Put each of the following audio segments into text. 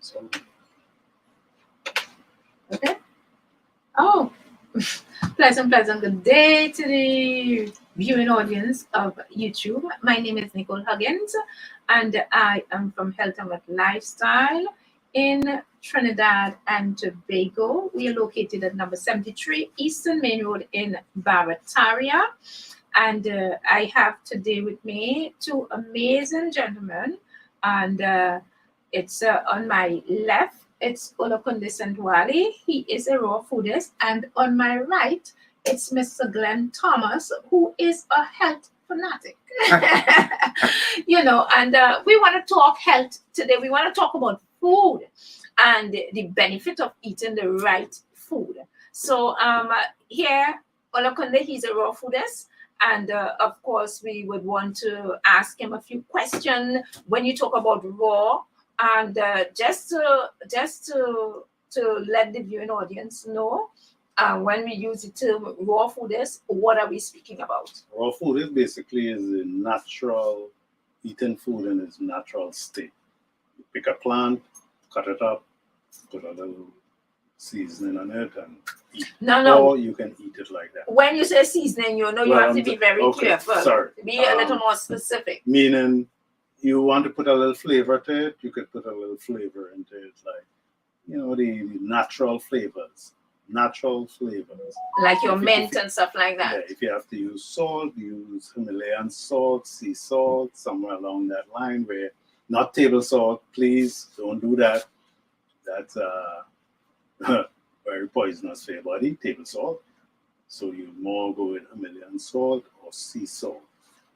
So, Okay. Oh, pleasant good day to the viewing audience of YouTube. My name is Nicole Huggins, and I am from Health and Wealth Lifestyle in Trinidad and Tobago. We are located at number 73 Eastern Main Road in Barataria. And I have today with me two amazing gentlemen, and it's on my left, it's Olukunde Sentwali. He is a raw foodist. And on my right, it's Mr. Glenn Thomas, who is a health fanatic. And we want to talk health today. We want to talk about food and the benefit of eating the right food. So here, Olukunde, he's a raw foodist. And of course, we would want to ask him a few questions when you talk about raw, and just to let the viewing audience know, when we use the term raw food is, what are we speaking about? raw food is basically is a natural eating food in its natural state. You pick a plant, cut it up, put a little seasoning on it, and eat. No. Or you can eat it like that. When you say seasoning, you Well, have to be very careful. Sorry. Be a little more specific. Meaning, you want to put a little flavor to it, you could put a little flavor into it, like, the natural flavors. Natural flavors. Like your If you- mint if you- and stuff like Yeah, that. if you have to use salt, use Himalayan salt, sea salt, somewhere along that line, where not table salt, please don't do that. That's very poisonous for your body, table salt. So you more go with Himalayan salt or sea salt.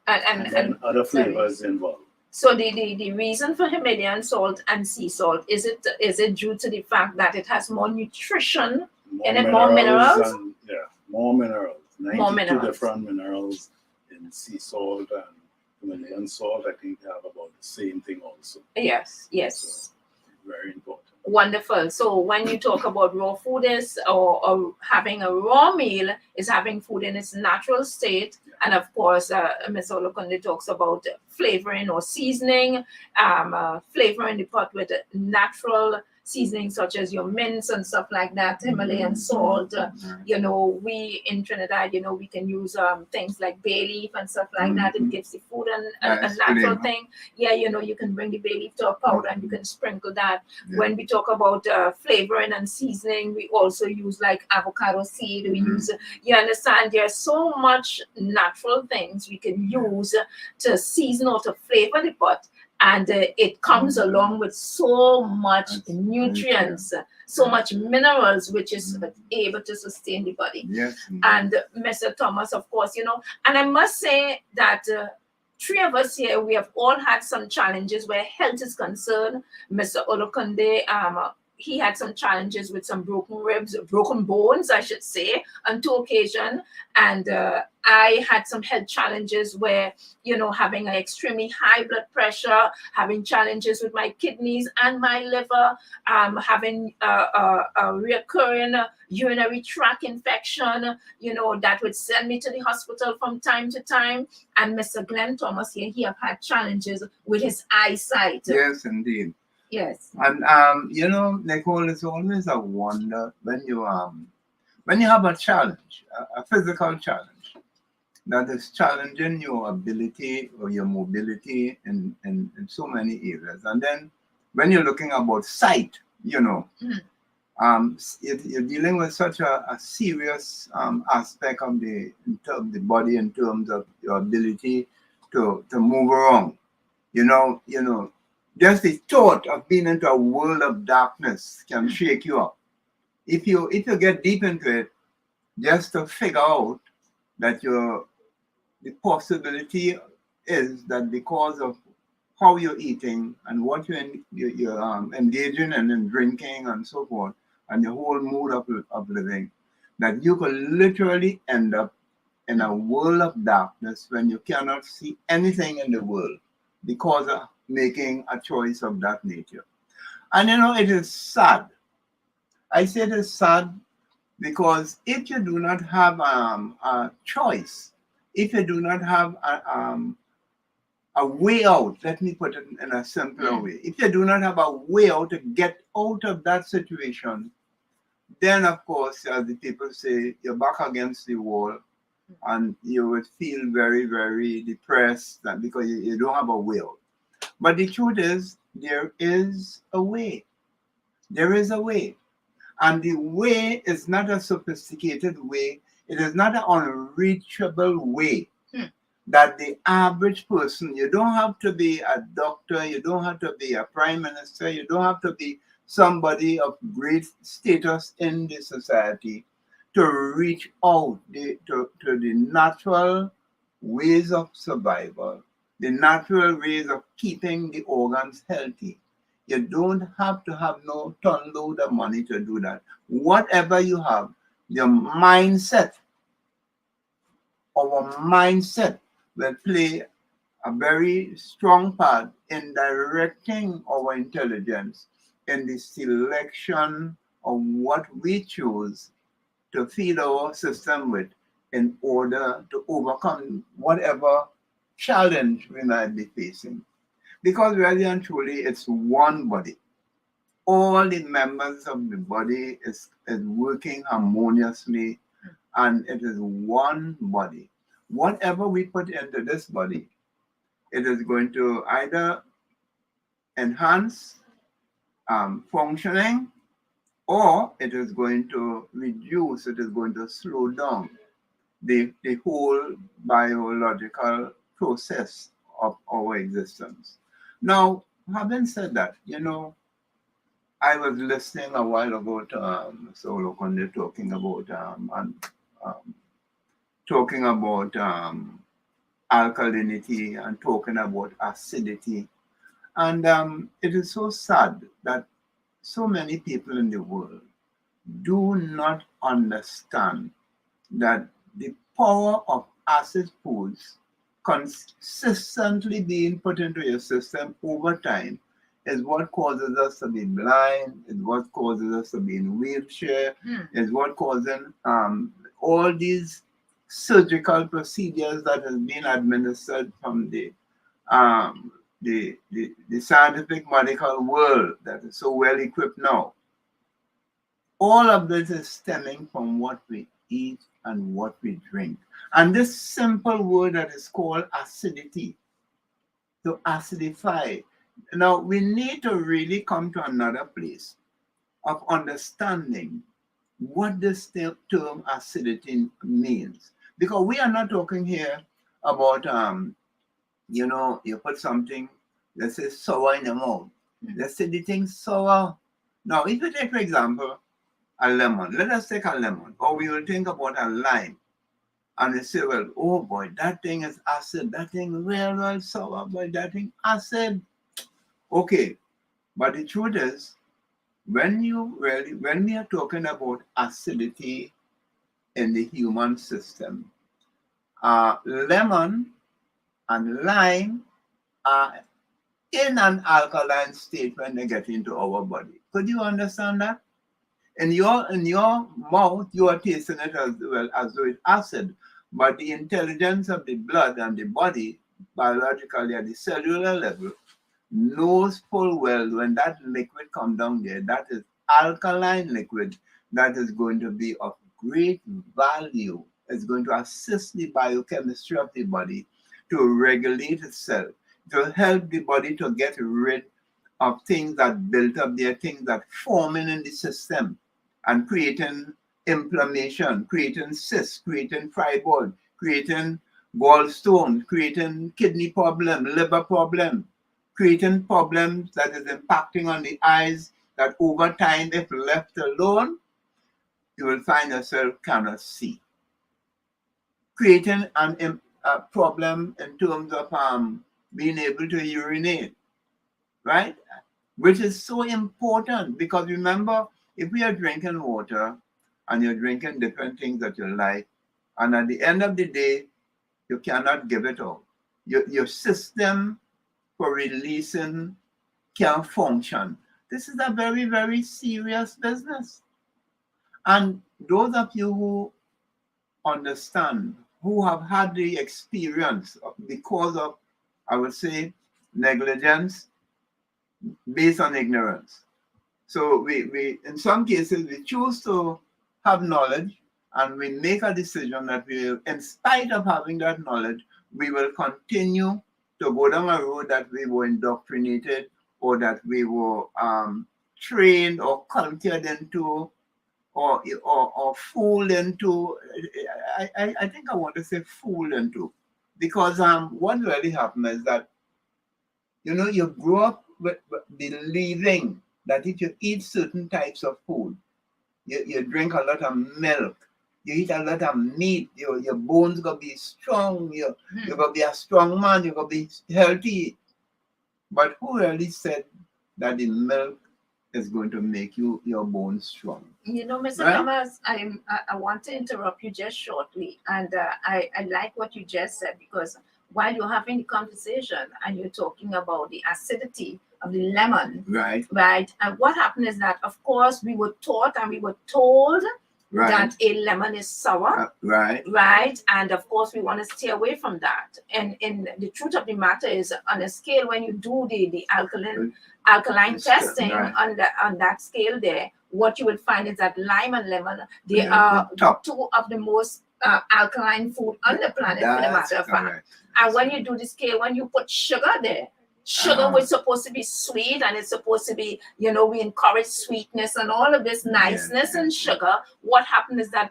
And then other flavors involved. So the reason for Himalayan salt and sea salt, is it due to the fact that it has more nutrition in it, more minerals? And, more minerals. 92 minerals. different minerals in sea salt and Himalayan salt. I think they have about the same thing also. Yes. So, very important. Wonderful. So when you talk about raw food is, or having a raw meal, is having food in its natural state. Yeah. And of course, Ms. Olukunde talks about flavoring or seasoning, flavoring the pot with natural seasoning such as your mints and stuff like that, Himalayan salt. We in Trinidad, we can use things like bay leaf and stuff like that. It gives the food a natural thing. Yeah, you can bring the bay leaf to a powder and you can sprinkle that. Yeah. When we talk about flavoring and seasoning, we also use like avocado seed. We use, you understand, there's so much natural things we can use to season or to flavor the pot. And it comes along with so much nutrients, so much minerals, which is able to sustain the body. Yes. And Mr. Thomas, of course, and I must say that three of us here, we have all had some challenges where health is concerned. Mr. Olukunde, he had some challenges with some broken ribs, broken bones, I should say, on two occasions. And I had some health challenges where, having an extremely high blood pressure, having challenges with my kidneys and my liver, having a recurring urinary tract infection, that would send me to the hospital from time to time. And Mr. Glenn Thomas here, he have had challenges with his eyesight. Yes, indeed. Yes. And Nicole, it's always a wonder when you have a challenge, a physical challenge that is challenging your ability or your mobility in so many areas. And then when you're looking about sight, you're dealing with such a serious aspect of the body in terms of your ability to move around. Just the thought of being into a world of darkness can shake you up. If you get deep into it, just to figure out that the possibility is that because of how you're eating and what you're engaging in and drinking and so forth, and the whole mood of living, that you could literally end up in a world of darkness when you cannot see anything in the world because of making a choice of that nature. And it is sad. I say it is sad because if you do not have a choice, if you do not have a way out. Let me put it in a simpler way. If you do not have a way out to get out of that situation, then of course, as the people say, you're back against the wall and you would feel very, very depressed because you don't have a way out. But the truth is, there is a way. There is a way. And the way is not a sophisticated way. It is not an unreachable way that the average person, you don't have to be a doctor, you don't have to be a prime minister, you don't have to be somebody of great status in the society to reach out to the natural ways of survival, the natural ways of keeping the organs healthy. You don't have to have no ton load of money to do that. Whatever you have, your mindset, our mindset will play a very strong part in directing our intelligence in the selection of what we choose to feed our system with in order to overcome whatever challenge we might be facing. Because really and truly, it's one body. All the members of the body is working harmoniously, and it is one body. Whatever we put into this body, it is going to either enhance functioning, or it is going to reduce, it is going to slow down the whole biological process of our existence. Now, having said that, I was listening a while ago to Olokunde talking about alkalinity and talking about acidity. And it is so sad that so many people in the world do not understand that the power of acid foods consistently being put into your system over time is what causes us to be blind, is what causes us to be in wheelchair, is what causes all these surgical procedures that has been administered from the scientific medical world that is so well equipped now. All of this is stemming from what we eat and what we drink. And this simple word that is called acidity, to acidify. Now, we need to really come to another place of understanding what this term acidity means. Because we are not talking here about, you put something, let's say, sour in your mouth. Let's say the thing sour. Now, if you take, for example, a lemon, let us take a lemon, or we will think about a lime. And they say, well, oh boy, that thing is acid. That thing real sour, boy, that thing acid. Okay, but the truth is, when we are talking about acidity in the human system, lemon and lime are in an alkaline state when they get into our body. Could you understand that? In your mouth, you are tasting it as well as though it's acid, but the intelligence of the blood and the body, biologically at the cellular level, knows full well when that liquid comes down there, that is alkaline liquid, that is going to be of great value. It's going to assist the biochemistry of the body to regulate itself, to help the body to get rid of things that built up there, things that forming in the system and creating inflammation, creating cysts, creating fibroid, creating gallstone, creating kidney problem, liver problem, creating problems that is impacting on the eyes that over time, if left alone, you will find yourself cannot see. Creating a problem in terms of being able to urinate, right? Which is so important because remember, if we are drinking water and you're drinking different things that you like, and at the end of the day, you cannot give it all. Your system for releasing can't function. This is a very, very serious business. And those of you who understand, who have had the experience because of I would say, negligence based on ignorance. So we in some cases we choose to have knowledge and we make a decision that we will, in spite of having that knowledge, we will continue to go down a road that we were indoctrinated or that we were trained or cultured into or fooled into. I think I want to say fooled into, because what really happened is that, you know, you grow up with believing that if you eat certain types of food, you drink a lot of milk, you eat a lot of meat, your bones gonna be strong, you're gonna be a strong man, you're gonna be healthy. But who really said that the milk is going to make your bones strong? You know, Mr. Right? Thomas, I want to interrupt you just shortly, and I like what you just said, because while you're having the conversation and you're talking about the acidity of the lemon, Right, right? And what happened is that, of course, we were taught and we were told right, that a lemon is sour, right, right? And of course, we want to stay away from that. And the truth of the matter is, on a scale, when you do the alkaline It's testing right. on that scale there, what you will find is that lime and lemon, they Yeah, are the top. two of the most alkaline food on the planet, for the That's matter of fact. correct. And when you do the scale, when you put sugar there, sugar Uh-huh. was supposed to be sweet, and it's supposed to be, you know, we encourage sweetness and all of this niceness yeah. and sugar. What happened is that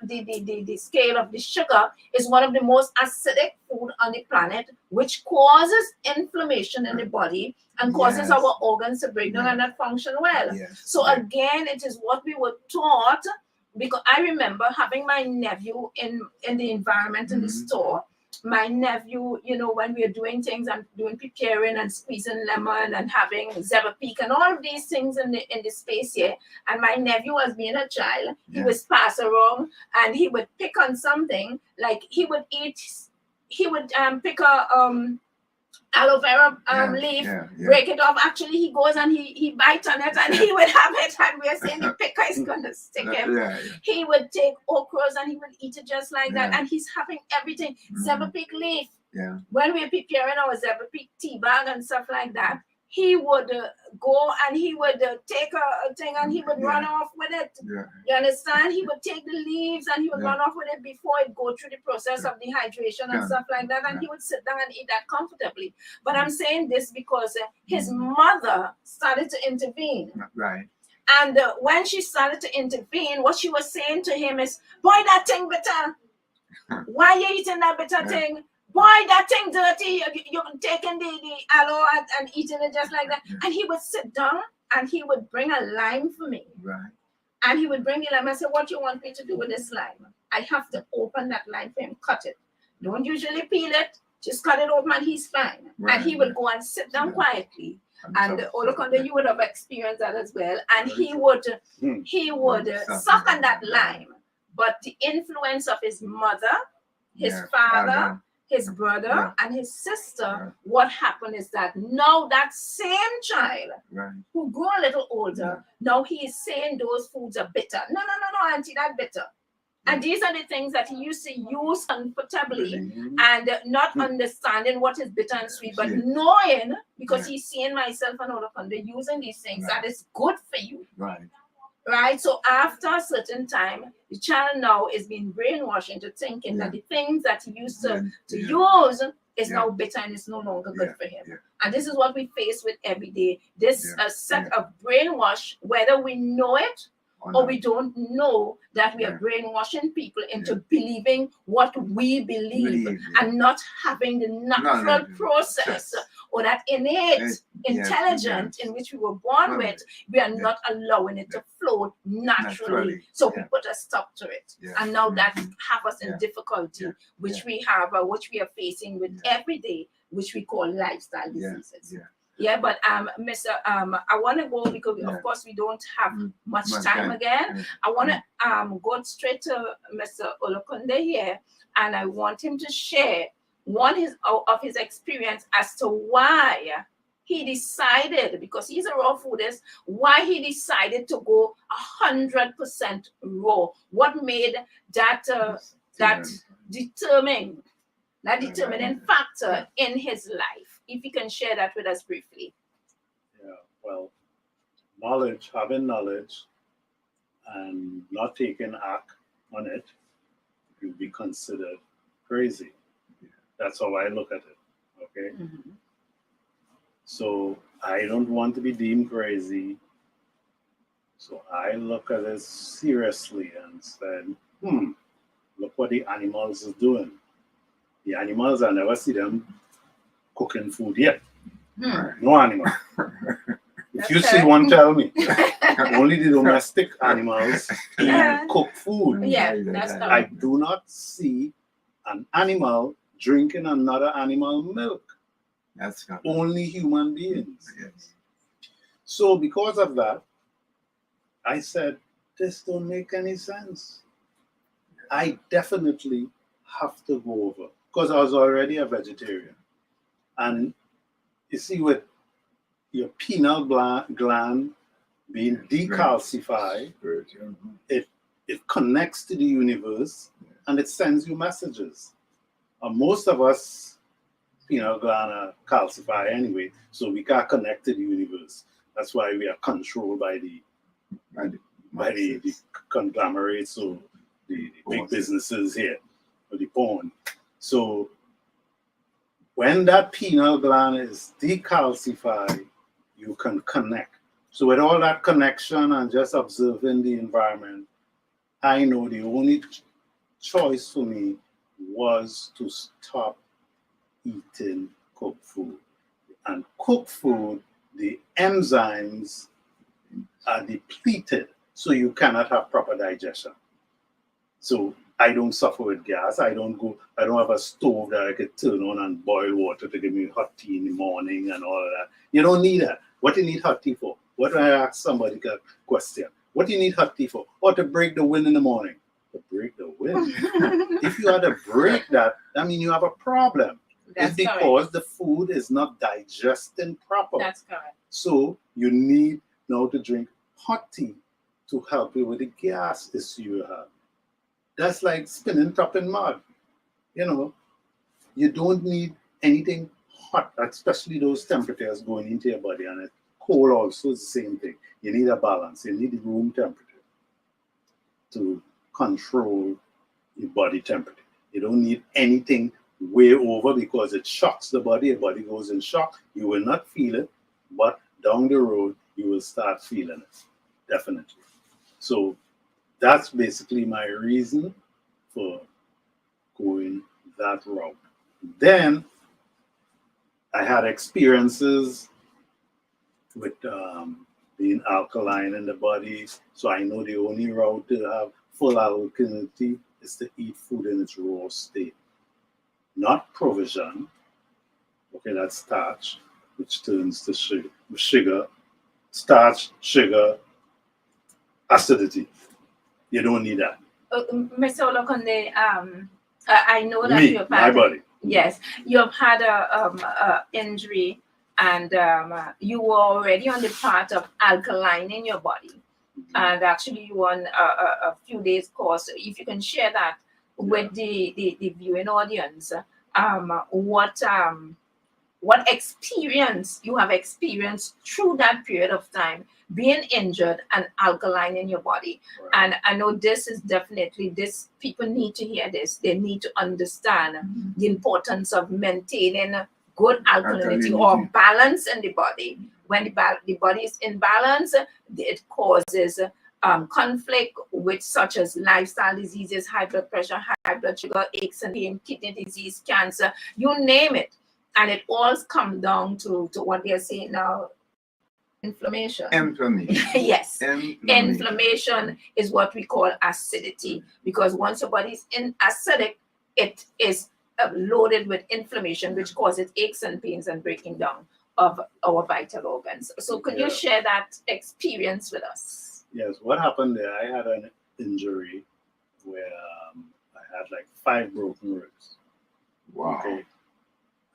the scale of the sugar is one of the most acidic food on the planet, which causes inflammation in the body and causes Yes. our organs to break down Yeah. and not function well. Yes. So yeah. again, it is what we were taught, because I remember having my nephew in the environment in the Mhm. store. My nephew, you know, when we are doing things, I'm doing preparing and squeezing lemon and having zebra peak and all of these things in the space here. And my nephew, as being a child, he Yeah. was pass around and he would pick on something, like he would pick a aloe vera leaf, yeah. break it off. Actually, he goes and he bites on it and he would have it, and we're saying the picker is gonna stick him. Yeah. He would take okras and he would eat it just like that, Yeah. and he's having everything. Mhm. Zebra peak leaf. Yeah. When we're preparing our zebra peak tea bag and stuff like that, he would go and he would take a thing and he would run Yeah. off with it. Yeah. You understand? He would take the leaves and he would Yeah. run off with it before it go through the process of dehydration and Yeah. stuff like that, and Yeah. he would sit down and eat that comfortably. But I'm saying this because his mother started to intervene. Right. And when she started to intervene, what she was saying to him is, boy, that thing bitter. Why you eating that bitter Yeah. thing? Boy, that thing dirty. You're taking the aloe and eating it just like that. Yeah. And he would sit down and he would bring a lime for me. Right. And he would bring the lime and say, what do you want me to do with this lime? I have to open that lime for him, cut it. Don't usually peel it, just cut it open and he's fine. Right. And he would go and sit down Yeah. quietly. And so- Olukonde, you would have experienced that as well. And Very he would Hmm. suck on that lime. But the influence of his mother, his Yeah. father, his brother, Yeah. and his sister, Yeah. what happened is that now that same child Right. who grew a little older, now he is saying those foods are bitter. No, auntie, that's bitter. And these are the things that he used to use comfortably Really? and not Hmm. understanding what is bitter and sweet, but Yeah. knowing, because Yeah. he's seeing myself and Olukonde using these things, Right. that is good for you. Right. Right? So after a certain time, the child now is being brainwashed into thinking that the things that he used to use is Yeah. now bitter and it's no longer good Yeah. for him. Yeah. And this is what we face with every day. This Yeah. set of brainwash, whether we know it or we don't know that we are Yeah. brainwashing people into believing what we believe Believe, yeah. and not having the natural process or that innate intelligence in which we were born with. We are not allowing it to flow naturally. So we put a stop to it. Yeah. And now that Mhm. have us in Yeah. difficulty, Yeah. which we have, which we are facing with every day, which we call lifestyle Yeah. diseases. Yeah. Yeah, but Mr. I want to go because of course we don't have much time again. Yeah. I want to go straight to Mr. Olukonde here, and I want him to share one of his experience as to why he decided, because he's a raw foodist, why he decided to go 100% raw. What made that determined that determining factor in his life? If you can share that with us briefly. Yeah, well, having knowledge and not taking act on it, you'll be considered crazy. That's how I look at it. Okay. Mhm. So I don't want to be deemed crazy. So I look at it seriously and said, look what the animals is doing. The animals, I never see them cooking food yet. Hmm. No animal. If That's you see correct. one, tell me. Only the domestic animals Yeah. cook food. Yeah, that's I correct. do not see an animal drinking another animal milk. That's correct. Only human beings. Yes. So because of that, I said, this don't make any sense. I definitely have to go over because I was already a vegetarian. And you see, with your pineal gland being decalcified, it connects to the universe and it sends you messages. Most of us, pineal gland are calcified anyway, so we can't connect to the universe. That's why we are controlled by the conglomerates or the big businesses here, or the porn. So when that pineal gland is decalcified, you can connect. So with all that connection and just observing the environment, I know the only choice for me was to stop eating cooked food. And cooked food, the enzymes are depleted, so you cannot have proper digestion. So I don't suffer with gas. I don't have a stove that I could turn on and boil water to give me hot tea in the morning and all of that. You don't need that. What do you need hot tea for? What do I ask somebody a question? What do you need hot tea for? Or to break the wind in the morning? To break the wind. If you had to break that, I mean you have a problem. That's It's because the food is not digesting proper. That's correct. So you need now to drink hot tea to help you with the gas issue you have. That's like spinning top in mud. You don't need anything hot, especially those temperatures going into your body. And cold also is the same thing. You need a balance. You need the room temperature to control your body temperature. You don't need anything way over because it shocks the body. Your body goes in shock. You will not feel it, but down the road, you will start feeling it. Definitely. So that's basically my reason for going that route. Then I had experiences with being alkaline in the body. So I know the only route to have full alkalinity is to eat food in its raw state. Not provision. Okay, that's starch, which turns to sugar. Starch, sugar, acidity. You don't need that. Mr. Olokunde, I know that you've had my body. Yes, you've had a injury, and you were already on the path of alkaline in your body, and actually you won a few days course. If you can share that with the viewing audience, what experience you have experienced through that period of time being injured and alkaline in your body. Right. And I know this is definitely this, people need to hear this. They need to understand the importance of maintaining good alkalinity or balance in the body. When the body is in balance, it causes conflict with such as lifestyle diseases, high blood pressure, high blood sugar, aches and pain, kidney disease, cancer, you name it. And it all comes down to what they are saying now, inflammation. Yes. Inflammation is what we call acidity, because once your body is acidic, it is loaded with inflammation, which causes aches and pains and breaking down of our vital organs. So could you share that experience with us? Yes, what happened there, I had an injury where I had like 5 broken ribs. Wow. Okay.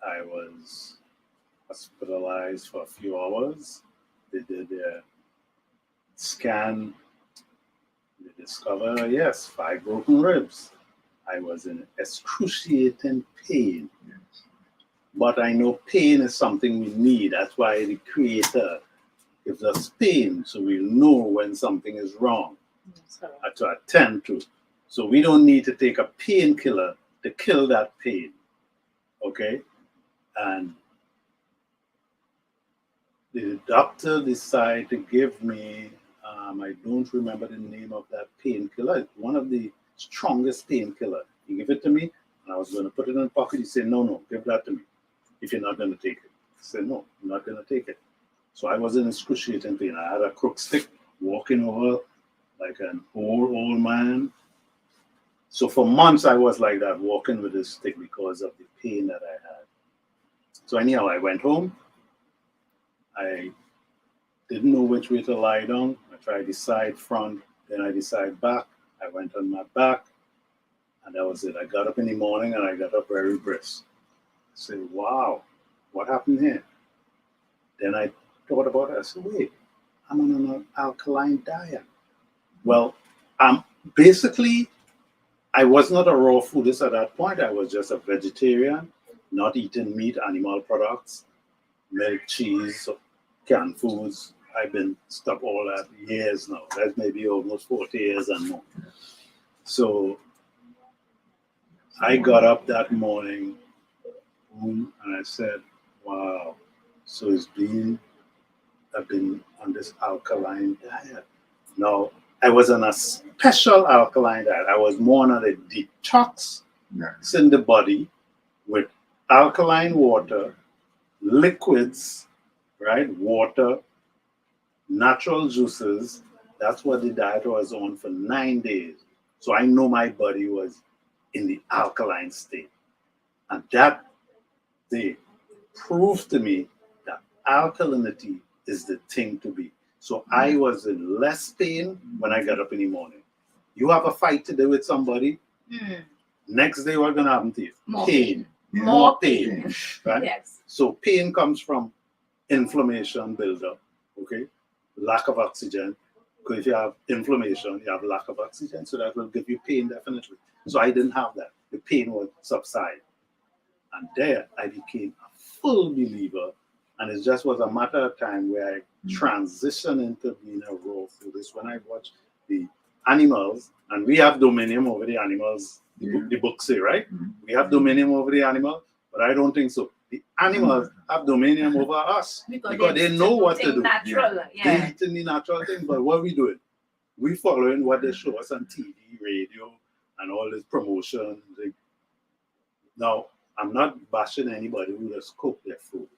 I was hospitalized for a few hours. They did their scan. They discovered, yes, 5 broken ribs. I was in excruciating pain. But I know pain is something we need. That's why the Creator gives us pain, so we'll know when something is wrong to attend to. So we don't need to take a painkiller to kill that pain. Okay? And the doctor decided to give me, I don't remember the name of that painkiller. It's one of the strongest painkiller. He gave it to me, and I was going to put it in the pocket. He said, no, give that to me if you're not going to take it. I said, no, I'm not going to take it. So I was in excruciating pain. I had a crook stick walking over like an old man. So for months I was like that, walking with this stick because of the pain that I had. So anyhow, I went home. I didn't know which way to lie down. I tried the side front, then I decided back. I went on my back, and that was it. I got up in the morning, and I got up very brisk. I said, wow, what happened here? Then I thought about it. I said, wait, I'm on an alkaline diet. Well, basically, I was not a raw foodist at that point. I was just a vegetarian, not eating meat, animal products, milk, cheese, canned foods. I've been stuck all that years now. That's maybe almost 40 years and more. So I got up that morning and I said, wow, so I've been on this alkaline diet. Now, I was on a special alkaline diet. I was more on a detox in the body with alkaline water, liquids, right? Water, natural juices. That's what the diet was on for 9 days. So I know my body was in the alkaline state. And that day proved to me that alkalinity is the thing to be. So I was in less pain when I got up in the morning. You have a fight to do with somebody, next day what's going to happen to you? More pain. pain. More pain. Right? Yes. So pain comes from inflammation buildup, okay? Lack of oxygen. Because if you have inflammation, you have lack of oxygen, so that will give you pain definitely. So I didn't have that. The pain would subside. And there I became a full believer. And it just was a matter of time where I transitioned into being a raw foodist. When I watched the animals, and we have dominion over the animals, the book say, right? We have dominion over the animal, but I don't think so. The animals have dominion over us because they know what to do. Natural, They eating the natural thing, but what we doing? We following what they show us on TV, radio, and all this promotion. Now, I'm not bashing anybody who just cook their food,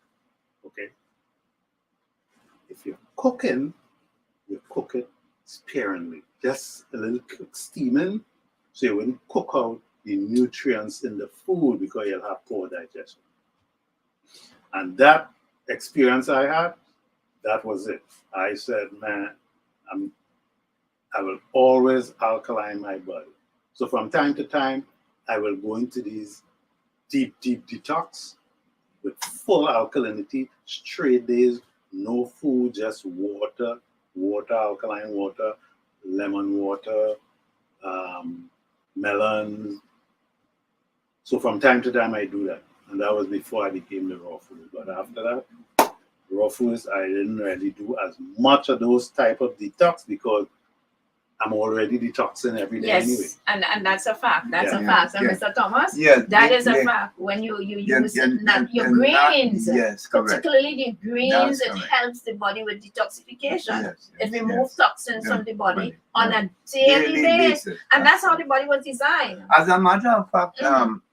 okay? If you're cooking, you cook it sparingly. Just a little steaming, so you wouldn't cook out the nutrients in the food because you'll have poor digestion. And that experience I had, that was it. I said, man, I will always alkaline my body. So from time to time, I will go into these deep detox with full alkalinity, straight days, no food, just water, alkaline water, lemon water, melons. So from time to time, I do that. And that was before I became the raw food. But after that, raw foods, I didn't really do as much of those type of detox because I'm already detoxing every day anyway. And that's a fact. That's a fact. And Mr. Thomas, that is a fact. When you use your greens, particularly the greens, it helps the body with detoxification. It removes toxins from the body on a daily basis. And that's how the body was designed. As a matter of fact,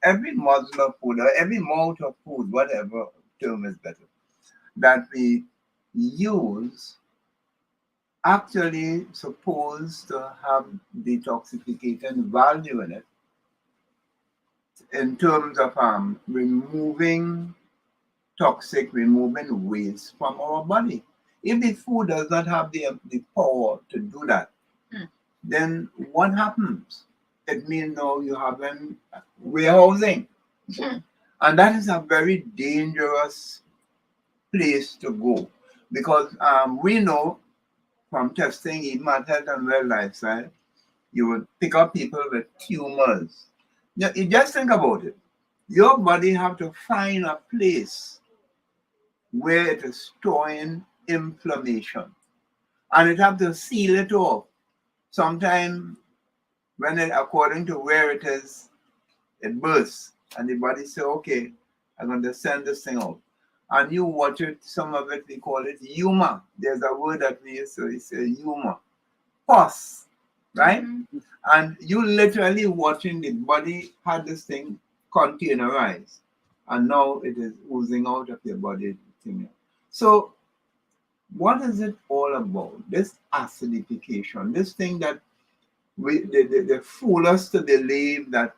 every morsel of food or every mouth of food, whatever term is better, that we use actually supposed to have detoxification value in it in terms of removing removing waste from our body. If the food does not have the power to do that, then what happens? It means now you have warehousing. And that is a very dangerous place to go because we know from testing, even at Health and Well Lifestyle, you would pick up people with tumors. You just think about it. Your body have to find a place where it is storing inflammation, and it have to seal it off. Sometimes when it, according to where it is, it bursts, and the body say, okay, I'm going to send this thing out. And you watch it, some of it, we call it humor. There's a word that we use to say humor. Pus, right? Mhm. And you literally watching the body had this thing containerized, and now it is oozing out of your body. So, what is it all about? This acidification, this thing that they fool us to believe that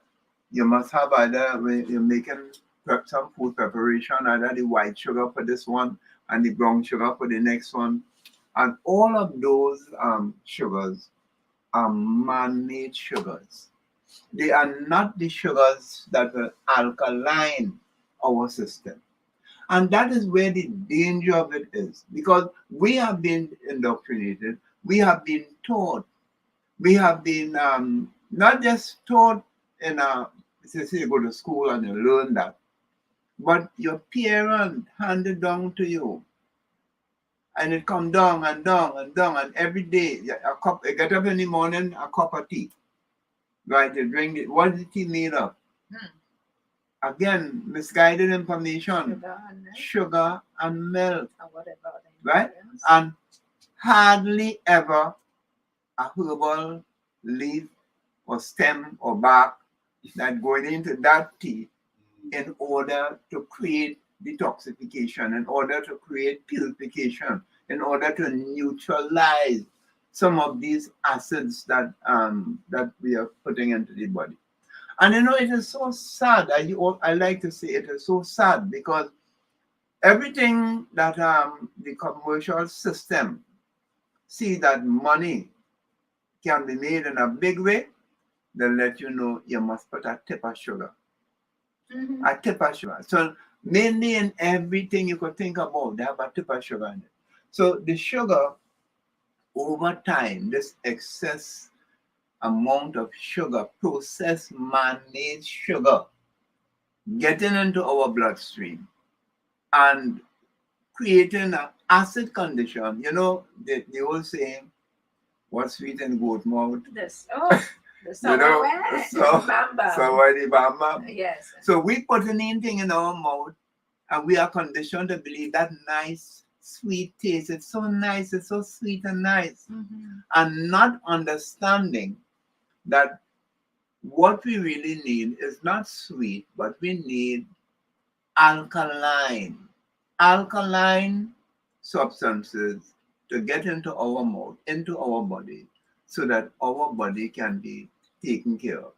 you must have either when you're making some food preparation, either the white sugar for this one and the brown sugar for the next one. And all of those sugars are man-made sugars. They are not the sugars that will alkaline our system. And that is where the danger of it is. Because we have been indoctrinated, we have been taught, we have been not just taught in a, say you go to school and you learn that, but your parent handed down to you. And it come down and down and down, and every day a cup. You get up in the morning, a cup of tea, right? You drink it. What is the tea made of? Hmm. Again, misguided information, Sugar and milk, sugar and milk, or whatever. the right? ingredients. And hardly ever a herbal leaf or stem or bark that going into that tea in order to create detoxification, in order to create purification, in order to neutralize some of these acids that that we are putting into the body. And you know, it is so sad. I like to say it is so sad because everything that the commercial system see that money can be made in a big way, they'll let you know you must put a tip of sugar. Mhm. A tip of sugar. So mainly in everything you could think about, they have a tip of sugar in it. So the sugar, over time, this excess amount of sugar, processed man-made sugar, getting into our bloodstream and creating an acid condition. You know, the old saying, what's sweet in goat mouth? This. Oh, the You know, sour so bamba. what the bamba. Yes. So we put anything in our mouth, and we are conditioned to believe that nice, sweet taste. It's so nice, it's so sweet and nice. Mhm. And not understanding that what we really need is not sweet, but we need alkaline, alkaline substances to get into our mouth, into our body, so that our body can be taken care of.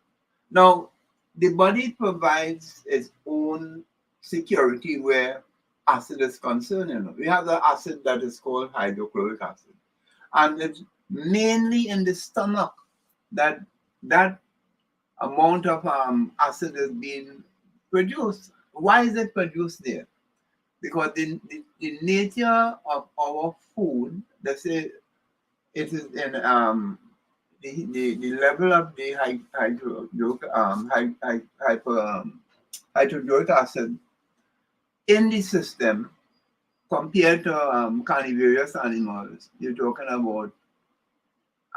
Now, the body provides its own security where acid is concerned. You know, we have the acid that is called hydrochloric acid, and it's mainly in the stomach that that amount of acid is being produced. Why is it produced there? Because the nature of our food, let's say it is in the level of the hydrochloric acid in the system compared to carnivorous animals. You're talking about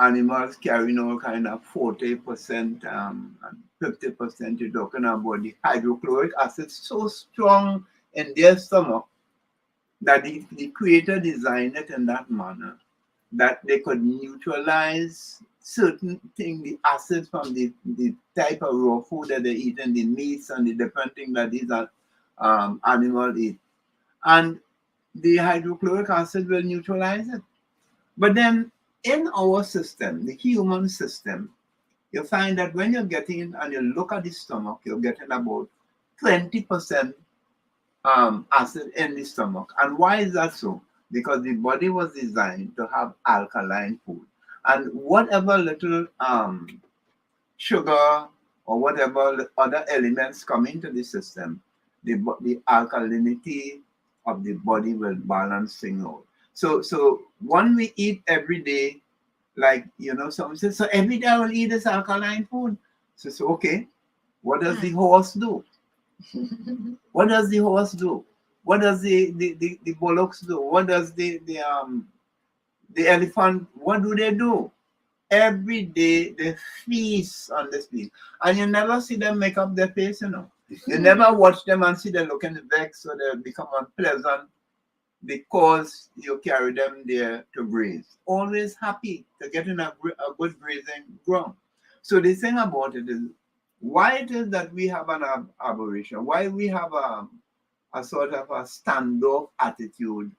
animals carrying all kind of 40% and 50%. You're talking about the hydrochloric acid so strong in their stomach that the creator designed it in that manner that they could neutralize certain things, the acids from the type of raw food that they eat and the meats and the different things that these animals eat. And the hydrochloric acid will neutralize it. But then in our system, the human system, you find that when you're getting and you look at the stomach, you're getting about 20% acid in the stomach. And why is that so? Because the body was designed to have alkaline food. And whatever little sugar or whatever other elements come into the system, the alkalinity of the body will balance things out. So when we eat every day, like, you know, someone says, so every day I will eat this alkaline food. So okay, What does the horse do? What does the horse do? What does the bullocks do? What does the elephant, what do they do? Every day they feast on this meat. And you never see them make up their face, you know. You never watch them and see them looking vexed or they become unpleasant because you carry them there to graze. Always happy to get in a good grazing ground. So the thing about it is, why it is that we have an aberration, why we have a sort of a standoff attitude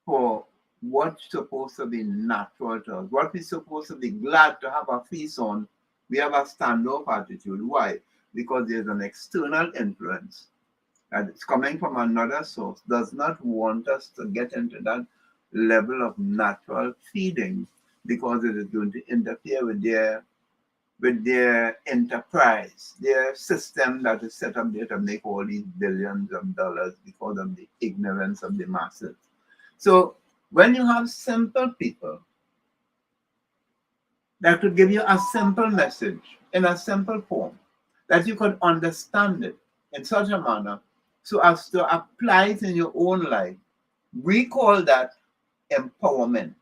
for what's supposed to be natural to us, what we're supposed to be glad to have a feast on, we have a standoff attitude. Why? Because there's an external influence that is coming from another source, does not want us to get into that level of natural feeding because it is going to interfere with their enterprise, their system that is set up there to make all these billions of dollars because of the ignorance of the masses. So when you have simple people that could give you a simple message in a simple form, that you could understand it in such a manner so as to apply it in your own life, we call that empowerment.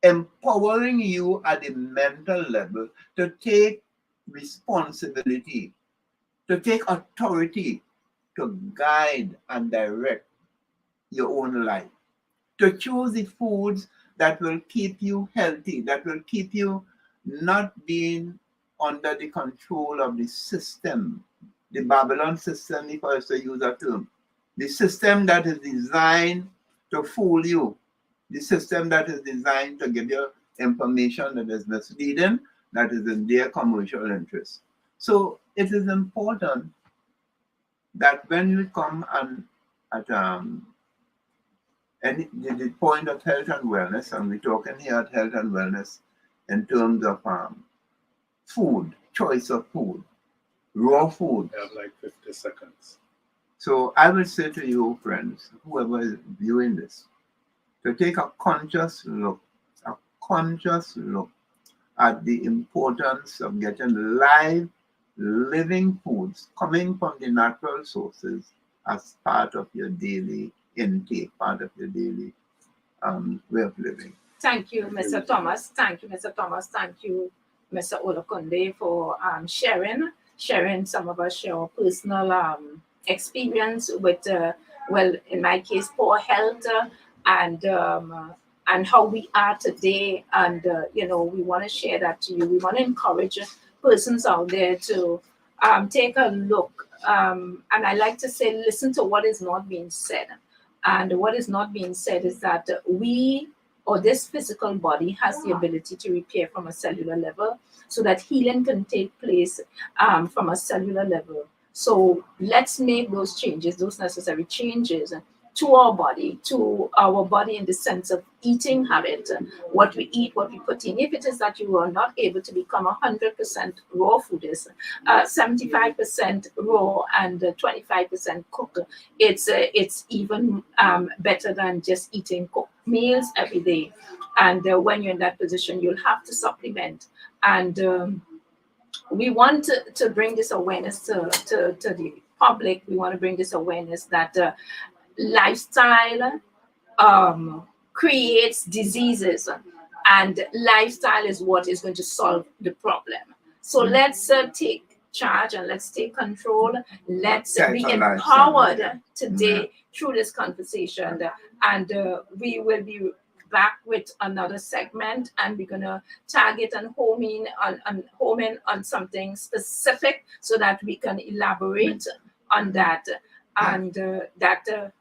Empowering you at the mental level to take responsibility, to take authority, to guide and direct your own life, to choose the foods that will keep you healthy, that will keep you not being under the control of the system, the Babylon system, if I was to use that term, the system that is designed to fool you, the system that is designed to give you information that is misleading, that is in their commercial interest. So it is important that when we come and at the point of health and wellness, and we're talking here at health and wellness in terms of food, choice of food, raw food. You have like 50 seconds. So I will say to you, friends, whoever is viewing this, to take a conscious look at the importance of getting live, living foods coming from the natural sources as part of your daily intake, part of your daily way of living. Thank you, Mr. Thomas. Thank you, Mr. Thomas. Thank you, Mr. Olokunde, for sharing some of your personal experience with, well, in my case, poor health and how we are today. And, you know, we want to share that to you. We want to encourage persons out there to take a look. And I like to say, listen to what is not being said. And what is not being said is that we, or this physical body, has the ability to repair from a cellular level so that healing can take place from a cellular level. So let's make those changes, those necessary changes to our body in the sense of eating habit, what we eat, what we put in. If it is that you are not able to become 100% raw foodist, 75% raw and 25% cooked, it's even better than just eating cooked meals every day. And when you're in that position, you'll have to supplement. And we want to bring this awareness to the public. We want to bring this awareness that lifestyle creates diseases, and lifestyle is what is going to solve the problem. So let's take charge and let's take control. Let's be empowered today through this conversation, and we will be back with another segment, and we're gonna target and home in on something specific so that we can elaborate on that, and that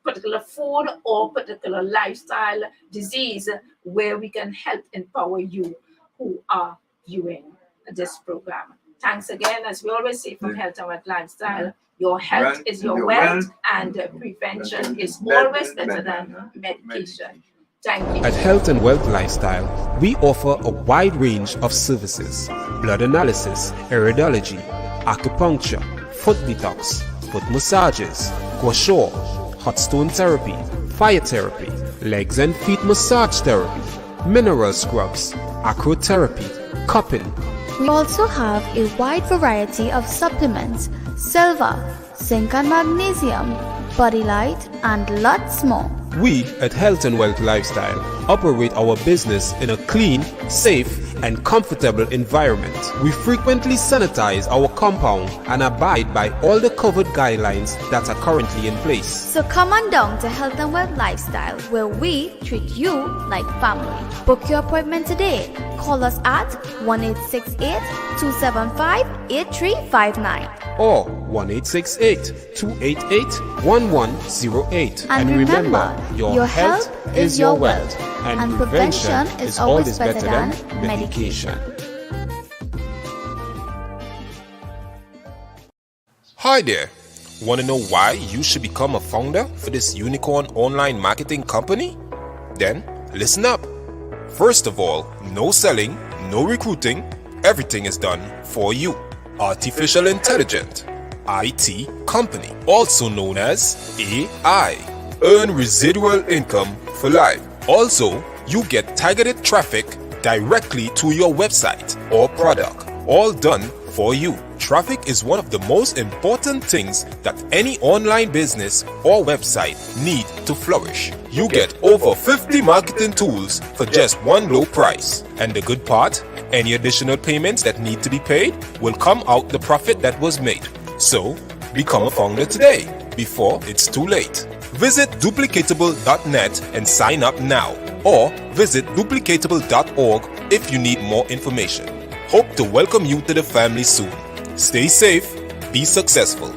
particular food or particular lifestyle disease where we can help empower you who are viewing this program. Thanks again. As we always say from Health and Wealth Lifestyle, your health is your wealth, and prevention is always better than medication. Thank you. At Health and Wealth Lifestyle, we offer a wide range of services: blood analysis, iridology, acupuncture, foot detox, foot massages, gua sha, hot stone therapy, fire therapy, legs and feet massage therapy, mineral scrubs, acrotherapy, cupping, We also have a wide variety of supplements, silver, zinc and magnesium, body light, and lots more. We at Health and Wealth Lifestyle operate our business in a clean, safe, and comfortable environment. We frequently sanitize our compound and abide by all the COVID guidelines that are currently in place. So come on down to Health and Wealth Lifestyle, where we treat you like family. Book your appointment today. Call us at 1-868-275-8359. Or 1-868-288-1108. And remember, your health is your wealth, and prevention is always better than medication. Hi there. Want to know why you should become a founder for this unicorn online marketing company? Then listen up. First of all, no selling, no recruiting, everything is done for you. Artificial Intelligent IT Company, also known as AI. Earn residual income for life. Also, you get targeted traffic directly to your website or product, all done for you. Traffic is one of the most important things that any online business or website need to flourish. You get over 50 marketing tools for just one low price. And the good part, any additional payments that need to be paid will come out the profit that was made. So, become a founder today, before it's too late. Visit duplicatable.net and sign up now, or visit duplicatable.org if you need more information. Hope to welcome you to the family soon. Stay safe, be successful.